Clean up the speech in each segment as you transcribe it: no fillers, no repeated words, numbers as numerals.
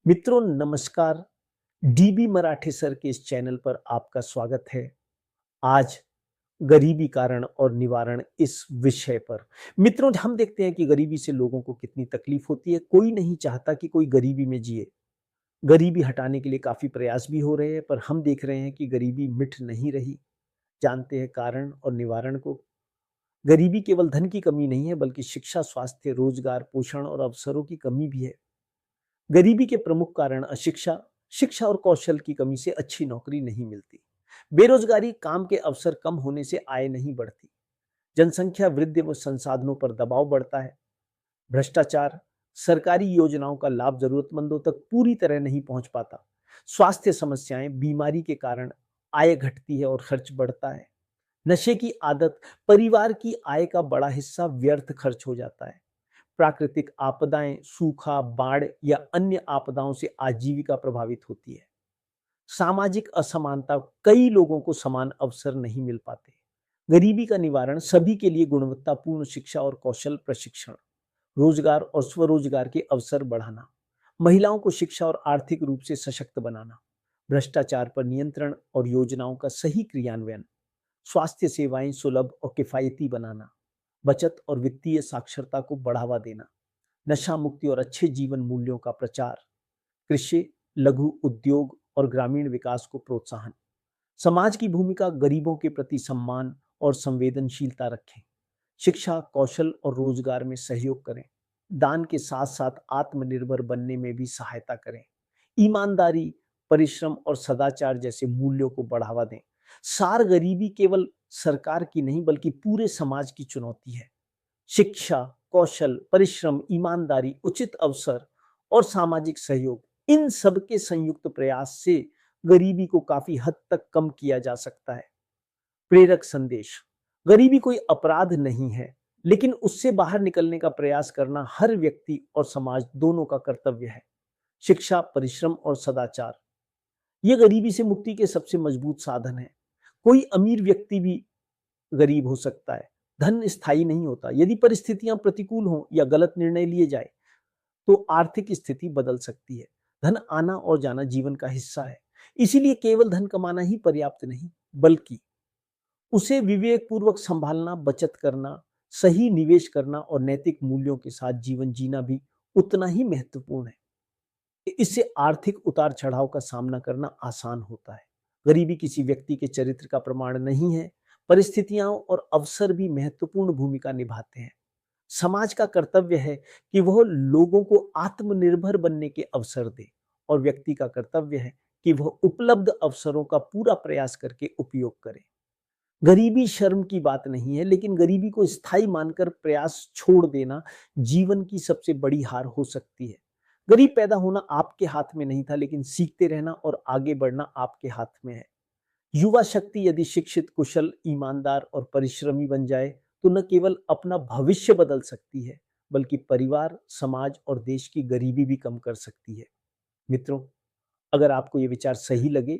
मित्रों नमस्कार। डीबी मराठे सर के इस चैनल पर आपका स्वागत है। आज गरीबी कारण और निवारण इस विषय पर मित्रों हम देखते हैं कि गरीबी से लोगों को कितनी तकलीफ होती है। कोई नहीं चाहता कि कोई गरीबी में जिए। गरीबी हटाने के लिए काफी प्रयास भी हो रहे हैं, पर हम देख रहे हैं कि गरीबी मिट नहीं रही। जानते हैं कारण और निवारण को। गरीबी केवल धन की कमी नहीं है, बल्कि शिक्षा, स्वास्थ्य, रोजगार, पोषण और अवसरों की कमी भी है। गरीबी के प्रमुख कारण अशिक्षा, शिक्षा और कौशल की कमी से अच्छी नौकरी नहीं मिलती। बेरोजगारी, काम के अवसर कम होने से आय नहीं बढ़ती। जनसंख्या वृद्धि व संसाधनों पर दबाव बढ़ता है। भ्रष्टाचार, सरकारी योजनाओं का लाभ जरूरतमंदों तक पूरी तरह नहीं पहुंच पाता। स्वास्थ्य समस्याएं, बीमारी के कारण आय घटती है और खर्च बढ़ता है। नशे की आदत, परिवार की आय का बड़ा हिस्सा व्यर्थ खर्च हो जाता है। प्राकृतिक आपदाएं, सूखा, बाढ़ या अन्य आपदाओं से आजीविका प्रभावित होती है। सामाजिक असमानता, कई लोगों को समान अवसर नहीं मिल पाते। गरीबी का निवारण सभी के लिए गुणवत्तापूर्ण शिक्षा और कौशल प्रशिक्षण, रोजगार और स्वरोजगार के अवसर बढ़ाना, महिलाओं को शिक्षा और आर्थिक रूप से सशक्त बनाना, भ्रष्टाचार पर नियंत्रण और योजनाओं का सही क्रियान्वयन, स्वास्थ्य सेवाएं सुलभ और किफायती बनाना, बचत और वित्तीय साक्षरता को बढ़ावा देना, नशा मुक्ति और अच्छे जीवन मूल्यों का प्रचार, कृषि, लघु उद्योग और ग्रामीण विकास को प्रोत्साहन। समाज की भूमिका, गरीबों के प्रति सम्मान और संवेदनशीलता रखें। शिक्षा, कौशल और रोजगार में सहयोग करें। दान के साथ साथ आत्मनिर्भर बनने में भी सहायता करें। ईमानदारी, परिश्रम और सदाचार जैसे मूल्यों को बढ़ावा दें। सार, गरीबी केवल सरकार की नहीं बल्कि पूरे समाज की चुनौती है। शिक्षा, कौशल, परिश्रम, ईमानदारी, उचित अवसर और सामाजिक सहयोग, इन सब के संयुक्त प्रयास से गरीबी को काफी हद तक कम किया जा सकता है। प्रेरक संदेश, गरीबी कोई अपराध नहीं है, लेकिन उससे बाहर निकलने का प्रयास करना हर व्यक्ति और समाज दोनों का कर्तव्य है। शिक्षा, परिश्रम और सदाचार, ये गरीबी से मुक्ति के सबसे मजबूत साधन है। कोई अमीर व्यक्ति भी गरीब हो सकता है। धन स्थायी नहीं होता। यदि परिस्थितियां प्रतिकूल हों या गलत निर्णय लिए जाए तो आर्थिक स्थिति बदल सकती है। धन आना और जाना जीवन का हिस्सा है। इसीलिए केवल धन कमाना ही पर्याप्त नहीं, बल्कि उसे विवेक पूर्वक संभालना, बचत करना, सही निवेश करना और नैतिक मूल्यों के साथ जीवन जीना भी उतना ही महत्वपूर्ण है। इससे आर्थिक उतार चढ़ाव का सामना करना आसान होता है। गरीबी किसी व्यक्ति के चरित्र का प्रमाण नहीं है। परिस्थितियां और अवसर भी महत्वपूर्ण भूमिका निभाते हैं। समाज का कर्तव्य है कि वह लोगों को आत्मनिर्भर बनने के अवसर दे, और व्यक्ति का कर्तव्य है कि वह उपलब्ध अवसरों का पूरा प्रयास करके उपयोग करे। गरीबी शर्म की बात नहीं है, लेकिन गरीबी को स्थायी मानकर प्रयास छोड़ देना जीवन की सबसे बड़ी हार हो सकती है। गरीब पैदा होना आपके हाथ में नहीं था, लेकिन सीखते रहना और आगे बढ़ना आपके हाथ में है। युवा शक्ति यदि शिक्षित, कुशल, ईमानदार और परिश्रमी बन जाए तो न केवल अपना भविष्य बदल सकती है, बल्कि परिवार, समाज और देश की गरीबी भी कम कर सकती है। मित्रों, अगर आपको ये विचार सही लगे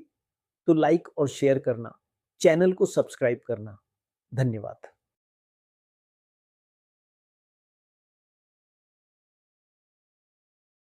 तो लाइक और शेयर करना, चैनल को सब्सक्राइब करना। धन्यवाद।